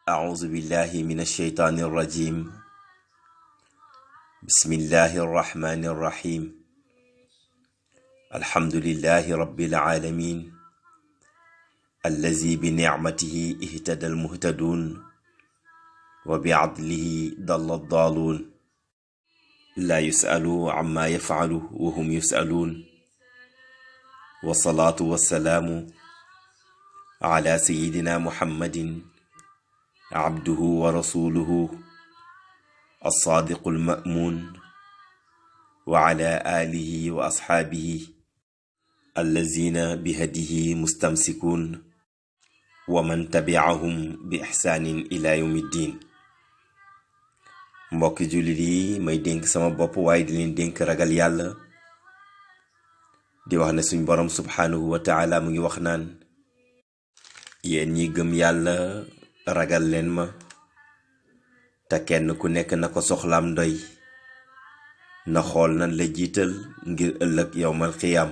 أعوذ بالله من الشيطان الرجيم. بسم الله الرحمن الرحيم. الحمد لله رب العالمين الذي بنعمته اهتدى المهتدون وبعدله ضل الضالون لا يسأل عما يفعل وهم يسألون والصلاة والسلام على سيدنا محمد عبده ورسوله الصادق المأمون وعلى آله وأصحابه الذين بهديه مستمسكون ومن تبعهم بإحسان إلى يوم الدين. mbokki jullit yi may dénk sama bopp waaye di leen dénk ragal yàlla di wax ne suñ borom subhanahu wa taala mu ngi wax naan yéen ñi gëm yàlla ragal leen ma te kenn ku nekk na ko soxlaam doy na xool nan la jiital ngir ëllëg yowmal xiyaam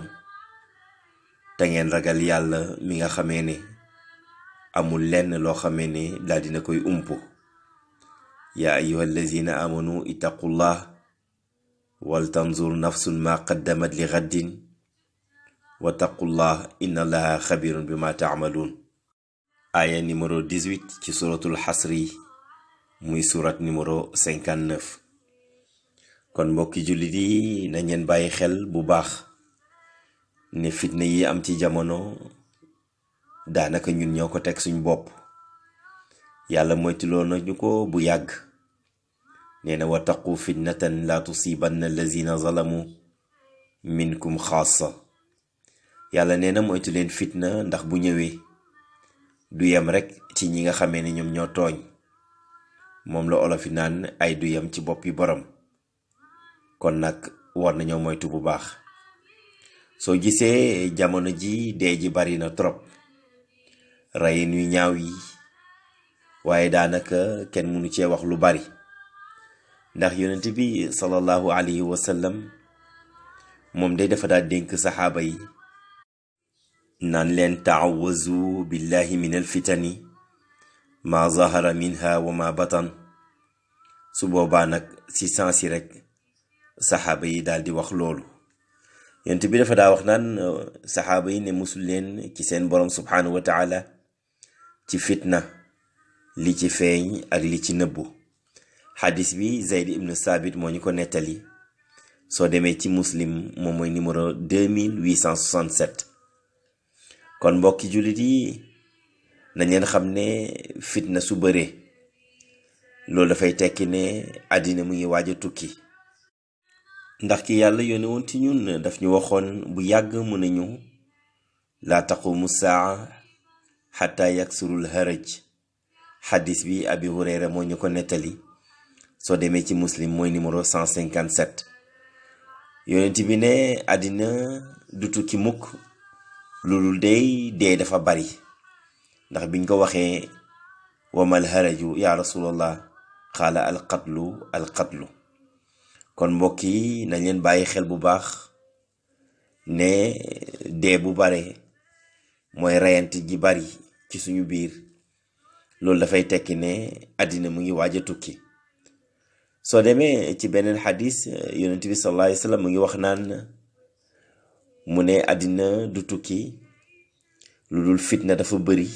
te ngeen ragal yàlla mi nga xamee ne amul lenn loo xamee ne daal dina koy umpu. yaa ayyuha allazina amanu ittaqullah wal tanzur nafsun ma qaddamat li gaddin wattaqullah inna allaha xabirun bima taamaluun. aaya numéro 18 ci suratul xasri muy surat numéro 59. kon mbokki jullit yi na ngeen bàyyi xel bu baax ne fitna yi am ci jamono daanaka ñun ñoo ko teg suñ bopp. yàlla moytuloo nañu ko bu yàgg nee na wattaqu fitnatan la tusibanna allazina zalamu minkum xaasa. yàlla nee na moytu leen fitna ndax bu ñëwee du yem rekk ci ñi nga xamee ne ñoom ñoo tooñ. moom la olof yi naan ay du yem ci boppi borom. kon nag war nañoo moytu bu baax. soo gisee jamono ji dee ji bari na trop, reyin yu ñaaw yi, waaye daanaka kenn mënu cee wax lu bari ndax yonent bi sallallahu alayhi wa sallam moom day dafa daa dénk saxaaba yi naan leen taawazu billahi min alfitani ma zahara minha wa ma batan. su boobaa nag si sansi rek saxaaba yi daal di wax loolu. yonent bi dafa daa wax naan saxaaba yi ne musul leen ci seen borom subhanahu wa taala ci fitna li ci feeñ ak li ci nëbbu. xadis bi Zayd ibn Sabit moo ñu ko nettali. soo demee ci muslim moom mooy numéro 2867. kon mbokki jullit yi nañ leen xam ne fitna su bëree loolu dafay tekki ne àddina mu ngi waaj a tukki. ndax ki yàlla yónne woon ci ñun daf ñu waxoon bu yàgg mu nañu laa taqumu saa xataa yaksurul haraj. xadis bi abi hurayra moo ñu ko nettali. soo demee ci muslim mooy numéro 157. yonent bi ne àddina du tukki mukk loolu dee dafa bari. ndax biñ ko waxee wamal haraju ya rasulallah xaala alqatlu. kon mbokk yi nañ leen bàyyi xel bu baax ne dee bu bare mooy reyante ji bari ci suñu biir. loolu dafay tekki ne àddina mu ngi waaj a tukki. soo demee ci beneen xadis yonent bi sallallahu alayhi wa sallam mu ngi wax naan mu ne àddina du tukki lu dul fitna dafa bëri,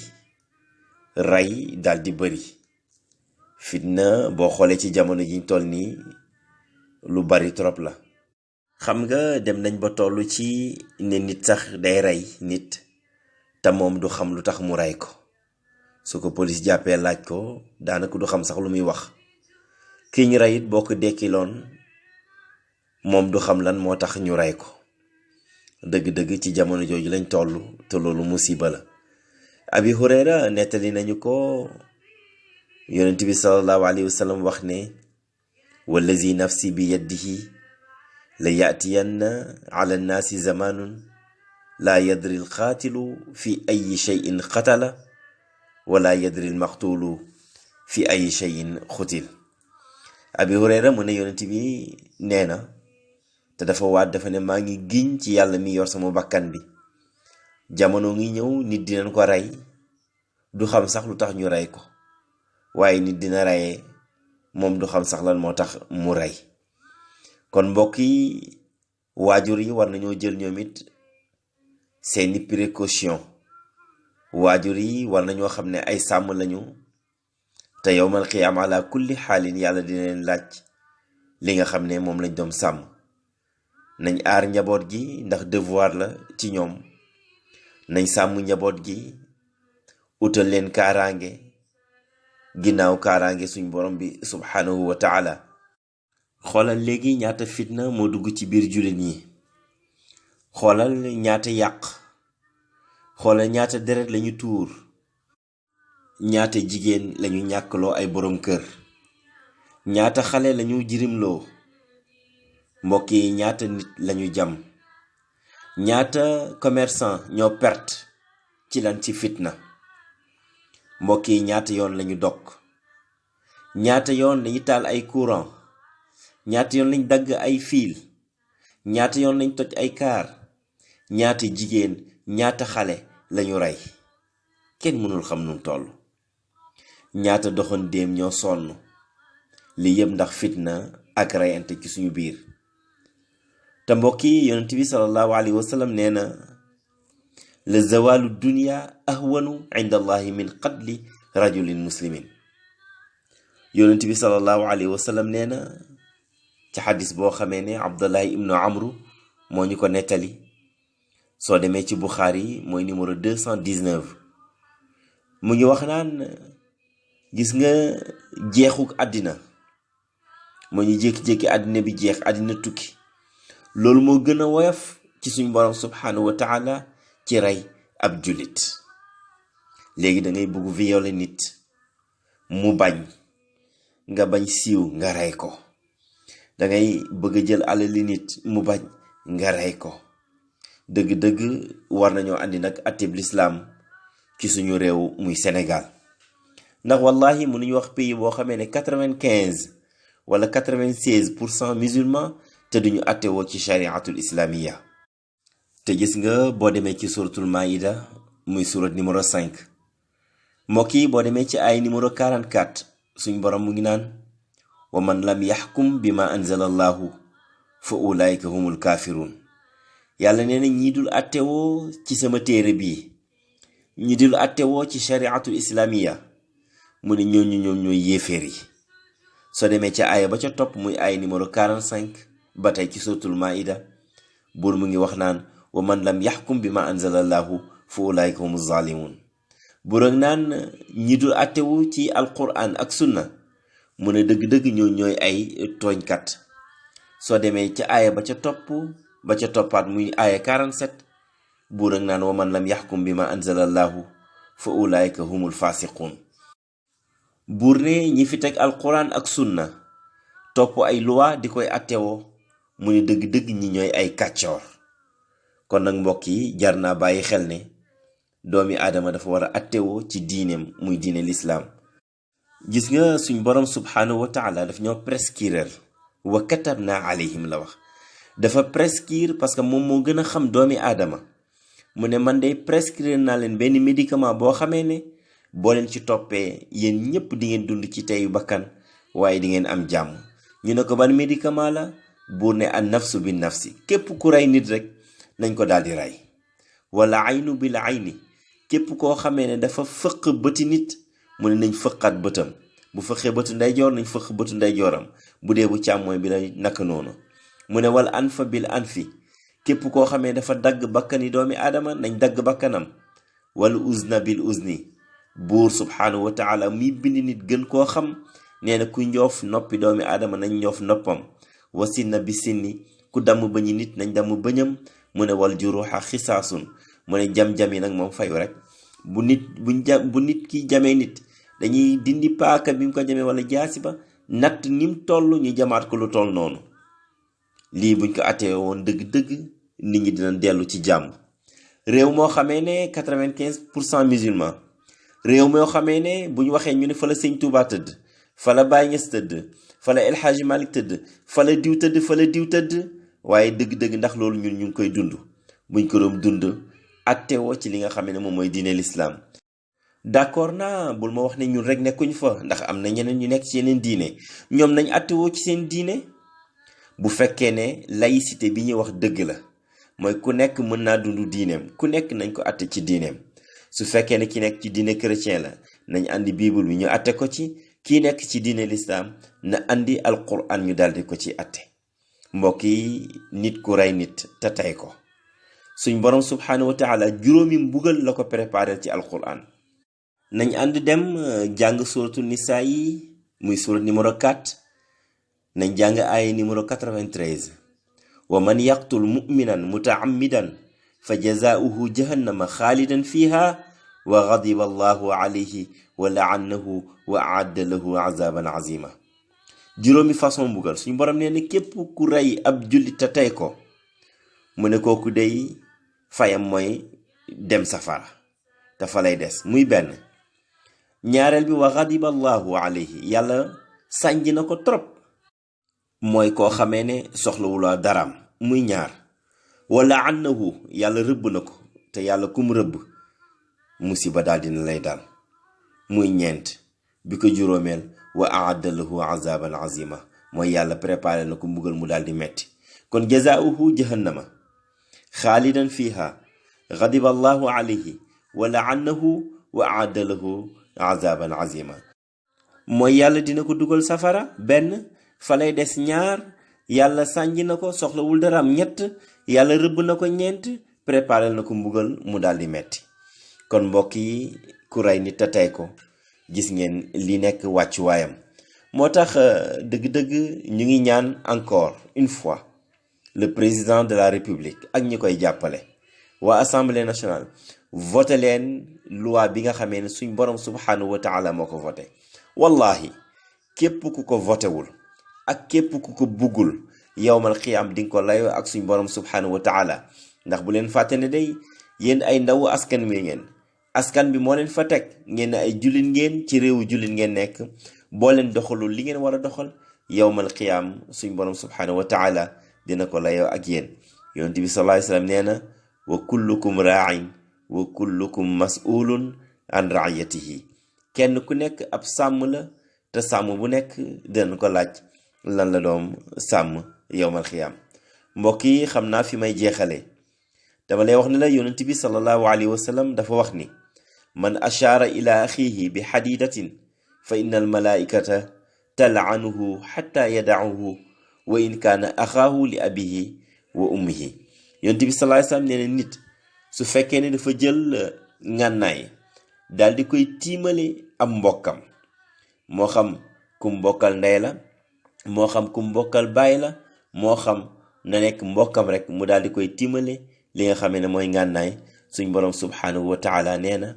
rey daal di bëri. fitna boo xoolee ci jamono jiñ toll nii lu bari trop la. xam nga dem nañ ba toll ci ne nit sax day rey nit te moom du xam lu tax mu rey ko. su ko police jàppee laaj ko daanaka du xam sax lu muy wax. ki ñu rey it boo ko dekkiloon moom du xam lan moo tax ñu rey ko. dëgg-dëgg ci jamono jooju lañ toll te loolu musiba la. abi hurayra nettali nañu ko yonent bi sallallahu alayhi wa sallam wax ne wallazi nafsi bi yadihi la yatiyanna ala nnaasi zamanun la yadri alqaatilu fi ayi cheyin qatala wala yadri almaqtulu fi ayi cheyin xutil. abi hurayra mu ne yonent bi nee na te dafa waat dafa ne maa ngi giñ ci yàlla mi yor sama bakkan bi jamono ngi ñëw nit dinañ ko rey du xam sax lu tax ñu rey ko waaye nit dina reyee moom du xam sax lan moo tax mu rey. kon mbokk yi waajur yi war nañoo jël ñoom it seeni précaution. waajur yi war nañoo xam ne ay sàmm lañu te yowmal qiyaam ala kulli xaalin yàlla dina leen laaj li nga xam ne moom lañ doon sàmm. nañ aar njaboot gi ndax devoir la ci ñoom. nañ sàmm njaboot gi utal leen kaaraange ginnaaw kaaraange suñ borom bi subhanahu wa taala. xoolal léegi ñaata fitna moo dugg ci biir jullit ñi. xoolal ñaata yàq. xoolal ñaata deret lañu tuur. ñaata jigéen lañu ñàkkloo ay borom kër. ñaata xale lañu jirimloo. mbokk yi ñaata nit lañu jam. ñaata commerçant ñoo perte ci lan ci fitna. mbokk yi ñaata yoon lañu dog. ñaata yoon lañu taal ay courant. ñaata yoon lañ dagg ay fiil. ñaata yoon lañ toj ay kaar. ñaata jigéen ñaata xale lañu rey. kenn mënul xam nu toll. ñaata doxandéem ñoo sonn. li yëpp ndax fitna ak reyante ci suñu biir. te mbokk yi yonent bi sallallahu alayhi wa sallam nee na la zawalu dunya ahwanu inda allahi min qatli rajulin muslimin. yonent bi sallallahu alayhi wa sallam nee na ci xadis boo xamee ne Abdullahi ibnu Amru moo ñu ko nettali. soo demee ci Buxaari mooy numéro 219. mu ngi wax naan gis nga jeexuk àddina moo ñu jékki-jékki àddina bi jeex àddina tukki. loolu moo gën a woyof ci suñ borom subhanahu wa taala ci rey ab jullit. léegi da ngay bëgg violer nit mu bañ nga bañ siiw nga rey ko. da ngay bëgg a jël alali nit mu bañ nga rey ko. dëgg-dëgg war nañoo andi nag atteb lislaam ci suñu réew muy Sénégal. ndax wallahi mënuñu wax pays boo xamee ne 95 wala 96% musulman te duñu attewoo ci chariatul islamiya. te gis nga boo demee ci suratul maïda muy surat numéro 5 mbokk yi boo demee ci ay numéro 44 suñ borom mu ngi naan wa man lam yaxkum bima anzala allahu fa ulaika humul kafirun. yàlla nee na ñi dul attewoo ci sama téere bii, ñi dul attewoo ci chariatul islamiya, mu ne ñooñu ñoom ñooy yéeféer yi. soo demee ca aaya ba ca topp muy aaya numéro 45 ba tey ci suratul maïda buur mu ngi wax naan wa man lam yaxkum bi ma anzala allahu fa ulaika humu zalimun. buur ak naan ñi dul attewu ci alquran ak sunna mu ne dëgg-dëgg ñoo ñooy ay tooñkat. soo demee ca aaya ba ca topp ba ca toppaat muy aaya 47 buur ak naan wa man lam yaxkum bi ma anzala allahu fa ulaika humul fasiqun. buur ne ñi fi teg alquran ak sunna topp ay loi di koy attewoo mu ne dëgg-dëgg ñi ñooy ay kàccoor. kon nag mbokk yi jar naa bàyyi xel ne doomi aadama dafa war a attewoo ci diineem muy diine lislaam. gis nga suñ borom subhanahu wa taala daf ñoo prescrire wa katabna alayhim la wax. dafa prescrire parce que moom moo gën a xam doomi aadama. mu ne man de prescrire naa leen benn médicament boo xamee ne boo leen ci toppee yéen ñëpp di ngeen dund ci teyu bakkan waaye di ngeen am jàmm. ñu ne ko ban médicament la? buur ne an nafsu bin nafsi, képp ku rey nit rek nañ ko daal di rey. wala aynu bil ayni, képp koo xamee ne dafa fëq bëti nit mu ne nañ fëqaat bëtam. bu fëqee bëtu ndeyjoor nañ fëq bëtu ndeyjooram, bu dee bu càmmooy bi la naka noonu. mu ne wal anfa bil anfi, képp koo xamee dafa dagg bakkani doomi aadama nañ dagg bakkanam. wal uzna bil uzni, buur subhanahu wa taala muy bind nit gën koo xam nee na ku njoof noppi doomi aadama nañ njoof noppam. wasinna bi sinni, ku damm bëñi nit nañ damm bëñam. mu ne wal juruxa xisaasun, mu ne jam-jam yi nag moom fayu rek. bu nit ki jamee nit dañuy dindi paaka bi mu ko jamee wala jaasi ba natt nim toll ñu jamaat ko lu toll noonu. lii buñ ko attee woon dëgg-dëgg nit ñi dina dellu ci jàmm. réew moo xamee ne 95% musulman, réew moo xamee ne bu ñu waxee ñu ne fa la sëñ Tuubaa tëdd, fa la Baay Ñas tëdd, fa la El Hadji Malick tëdd, fa la diw tëdd, fa la diw tëdd. waaye dëgg-dëgg ndax loolu ñun ñu ngi koy dund? buñ ko doon dund attewoo ci li nga xam ne moom mooy diine lislaam. d'accord naa bul ma wax ne ñun rek nekkuñ fa ndax am na ñeneen ñu nekk ci yeneen diine ñoom nañ attewoo ci seen diine. bu fekkee ne laïcité bi ñuy wax dëgg la mooy ku nekk mën naa dund diineem ku nekk nañ ko atte ci diineem. su fekkee ne ki nekk ci diine chrétien la nañ andi bible bi ñu atte ko ci, kii nekk ci diine lislaam na andi alquran ñu daldi ko ci atte. mbokk yi nit ku rey nit te tey ko suñ borom subhanahu wa taala juróomi mbugal la ko préparé ci alquran. nañ ànd dem jàng suratu nisaa yi muy surat numéro 4 nañ jàng aaya numéro 93. wa man yaqtul mu'minan mutaammidan fa jazaauhu jahannama xaalidan fiha wa gadiba allahu alayhi wa laanahu wa aadda lahu azaban azima. juróomi façon mbugal suñu borom nee na képp ku rey ab jullit te tey ko mu ne kooku day fayam mooy dem safara te fa lay des muy benn. ñaareel bi wa gadiba allahu alayhi yàlla sànji na ko trop mooy koo xamee ne soxlawula daraam muy ñaar. wala annahu yàlla rëbb na ko te yàlla kum rëbb musiba daal dina lay dal muy ñeent. bi ko juróomeel wa aadda lahu azaban azima mooy yàlla préparé na ko mbugal mu daal di metti. kon jazaauhu jahannama xaalidan fiha gadiba allahu alayhi wa laanahu wa aadda lahu azaban azima mooy yàlla dina ko dugal safara benn, fa lay des ñaar, yàlla sànji na ko soxlawul daraam ñett, yàlla rëbb na ko ñeent, préparé na ko mbugal mu daal di metti. kon mbokk yi ku rey nit te tey ko gis ngeen li nekk wàccuwaayam. moo tax dëgg-dëgg ñu ngi ñaan encore une fois le président de la république ak ñi koy jàppale waa assemblée nationale voté leen loi bi nga xamee ne suñ borom subhanahu wa taala moo ko voté. wallahi képp ku ko votéwul ak képp ku ko buggul yowmal xiyaam di nga ko layoo ak suñ borom subhanahu wa taala. ndax bu leen fàtte ne day yéen ay ndawu askan wi ngeen, askan bi moo leen fa teg, ngeen ay jullit ngeen, ci réewu jullit ngeen nekk. boo leen doxalul li ngeen war a doxal yowmal qiyaam suñ borom subhanahu wa taala dina ko layoo ak yéen. yonent bi sallallahu alayhi wasallam nee na wa kullukum raa'in wa kullukum mas'ulun an ra'iyatihi. kenn ku nekk ab sàmm la te sàmm bu nekk dinañ ko laaj lan la doom sàmm yowmal qiyaam. mbokk yi xam naa fi may jeexale dama lay wax ne la yonent bi sallallahu alayhi wasallam dafa wax ni man ashaara ila axihi bi xadidatin fa inna al malaikata tal'anuhu xatta yada'uhu wa in kaana axaahu li abihi wa ummihi. yonent bi sallallahu alayhi wasallam nee na nit su fekkee ne dafa jël ngànnaay daal di koy tiimale am mbokkam, moo xam kum mbokkal ndey la, moo xam kum mbokkal baay la, moo xam na nekk mbokkam rek, mu daal di koy tiimale li nga xamee ne mooy ngànnaay, suñ borom subhanahu wa taala nee na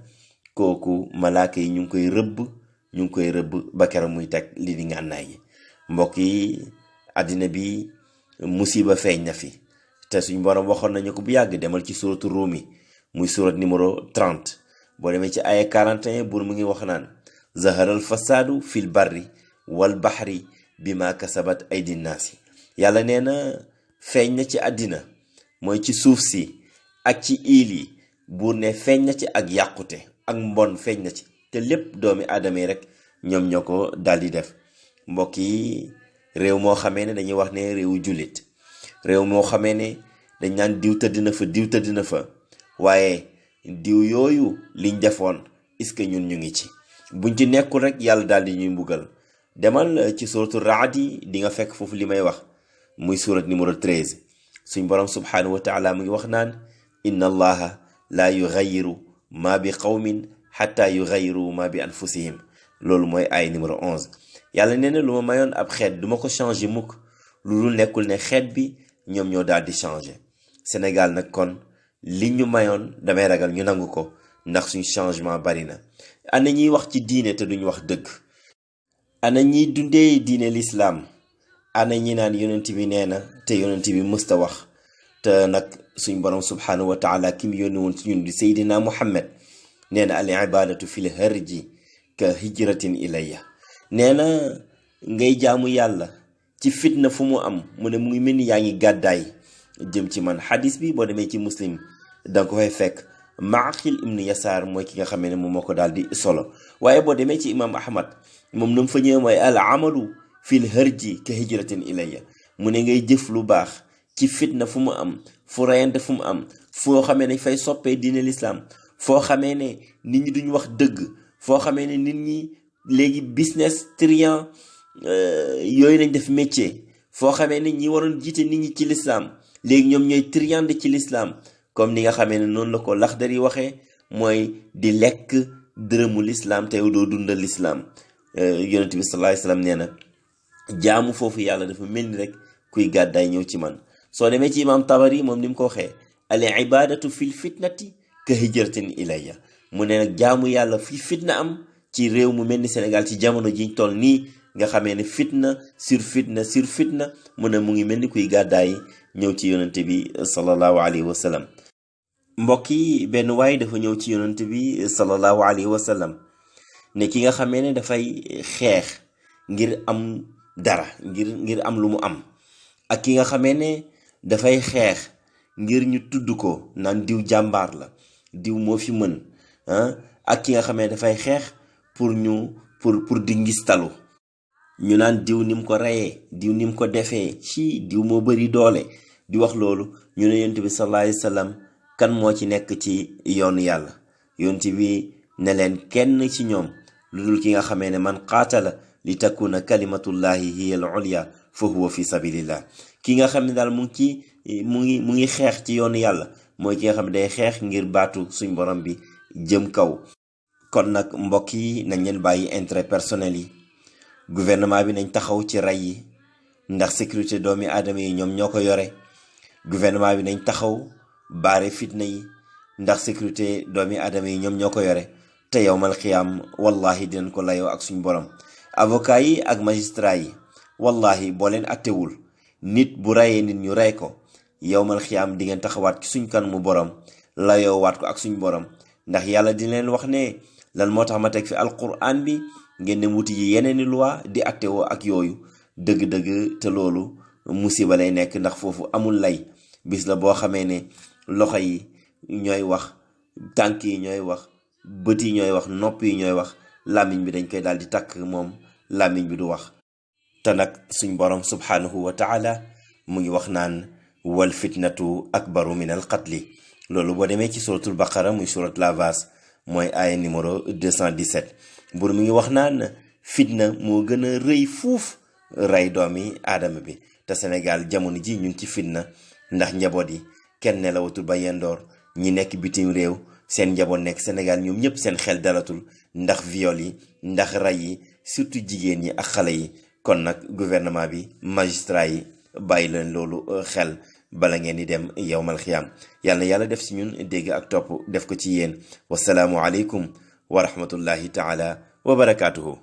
kooku malaaka yi ñu ngi koy rëbb ba keroog muy teg lii di ngànnaay yi. mbokk yi àddina bi musiba feeñ na fi te suñ borom waxoon nañu ko bu yàgg. demal ci suratu Ruumi muy surat numéro 30 boo demee ci aya 41 buur mu ngi wax naan zaharal fasaadu fil barri wal bahri bima kasabat aydi naasi. yàlla nee na feeñ na ci àddina mooy ci suuf si ak ci iil yi. buur ne feeñ na ci ak yàqute ak mbon feeñ na ci, te lépp doomi aadama yi rek ñoom ñoo ko daldi def. mbokk yi réew moo xamee ne dañuy wax ne réewu jullit, réew moo xamee ne dañ naan diw tëdd na fa waaye diw yooyu liñ defoon est-ce que ñun ñu ngi ci? buñ ci nekkul rek yàlla daldi ñuy mbugal. demal ci suratu Raad yi di nga fekk foofu li may wax muy surat numéro 13. suñ borom subhanahu wa taala mu ngi wax naan inna allaha la yughayyiru ma bi qawmin hatta yughayyiru ma bi anfusihim. loolu mooy ay numéro 11. yàlla nee na lu ma mayoon ab xeet duma ko changer mukk lu dul nekkul ne xeet bi ñoom ñoo daal di changer. Sénégal nag kon li ñu mayoon damay ragal ñu nangu ko ndax suñ changement bari na. ana ñiy wax ci diine te duñ wax dëgg? ana ñiy dundee diine lislaam? ana ñi naan yonent bi nee na te yonent bi mësta wax? te nag suñ borom subhanahu wa taala ki mu yónni woon ci ñun di Seydina Muhammad nee na al ibadatu fil harji ka hijratin ilayya. nee na ngay jaamu yàlla ci fitna fu mu am mu ne mu ngi mel ni yaa ngi gàddaay jëm ci man. xadis bi boo demee ci muslim danga ko fay fekk Maaqil ibnu Yasaar mooy ki nga xamee ne moom moo ko daal di solo. waaye boo demee ci imaam Ahmad moom na mu fa ñëwee mooy al amalu fil harji ka hijratin ilayya, mu ne ngay jëf lu baax ci fitna fu mu am, fu rayante fu mu am, foo xamee ne fay soppee diine lislaam, foo xamee ne nit ñi duñ wax dëgg, foo xamee ne nit ñi léegi business trian yooyu lañ def métier, foo xamee ne ñi waroon jiite nit ñi ci lislaam léegi ñoom ñooy triande ci lislaam, comme ni nga xamee ne noonu la ko Laxdari waxee mooy di lekk dërëmu lislaam te yow doo dundal lislaam. yonent bi sallallahu alayhi wasallam nee na jaamu foofu yàlla dafa mel ni rek kuy gàddaay ñëw ci man. soo demee ci imaam Tabari moom ni mu ko waxee al ibadatu fil fitnati ka hijratin ilayya, mu ne nag jaamu yàlla fi fitna am ci réew mu mel ni Sénégal ci jamono jiñ toll nii nga xamee ne fitna sur fitna mu ne mu ngi mel ni kuy gàddaay ñëw ci yonent bi sallallahu alayhi wa sallam. mbokk yi benn waay dafa ñëw ci yonent bi sallallahu alayhi wa sallam ne ki nga xamee ne dafay xeex ngir am dara ngir am lu mu am, ak ki nga xamee ne dafay xeex ngir ñu tudd ko naan diw jàmbaar la, diw moo fi mën, ak ki nga xamee ne dafay xeex pour di ngistalu, ñu naan diw ni mu ko reyee, diw ni mu ko defee, ci diw moo bari doole, di wax loolu. ñu ne yonent bi sallallahu alayhi wa sallam kan moo ci nekk ci yoonu yàlla? yonent bi ne leen kenn ci ñoom lu dul ki nga xamee ne man qaatala li takuna kalimatullahi hiya al ulya fa huwa fi sabilillah. ki nga xam ne daal mu ngi xeex ci yoonu yàlla mooy ki nga xam ne day xeex ngir baatu suñ borom bi jëm kaw. kon nag mbokk yi nañ leen bàyyi intérêt personnel yi. gouvernement bi nañ taxaw ci rey yi ndax sécurité doomi aadama yi ñoom ñoo ko yore. gouvernement bi nañ taxaw baare fitna yi ndax sécurité doomi aadama yi ñoom ñoo ko yore, te yowmal xiyaam wallahi dinañ ko layoo ak suñ borom. avocat yi ak magistrat yi wallahi boo leen attewul nit bu rayee nit ñu rey ko, yowmal xiyaam di ngeen taxawaat ci suñ kan mu borom layoo waat ko ak suñ borom. ndax yàlla di leen wax ne lan moo tax ma teg fi alquran bi ngeen dem wuti yi yeneeni loi di attewoo ak yooyu. dëgg-dëgg te loolu musiba lay nekk, ndax foofu amul lay. bis la boo xamee ne loxo yi ñooy wax, tànk yi ñooy wax, bët yi ñooy wax, nopp yi ñooy wax, làmmiñ bi dañ koy daal di takk moom làmmiñ bi du wax. te nag suñ borom subhanahu wa taala mu ngi wax naan wal fitnatu akbaru min al qatli. loolu boo demee ci suratul baqara muy surat la Vache mooy aaya numéro 217. bur mi ngi wax naan fitna moo gën a rëy fuuf rey doomi aadama bi. te Sénégal jamono ji ñu ngi ci fitna ndax njaboot yi kenn nelawatul ba yendoor. ñi nekk bitim réew seen njaboot nekk Sénégal ñoom ñëpp seen xel dalatul ndax viol yi, ndax rey yi, surtout jigéen ñi ak xale yi. kon nag gouvernement bi, magistrat yi bàyyi leen loolu xel bala ngeen di dem yowmal xiyaam. yàlla na yàlla def ci ñun dégg ak topp, def ko ci yéen. wasalaamu aleykum wa rahmatullahi taala wa barakaatuhu.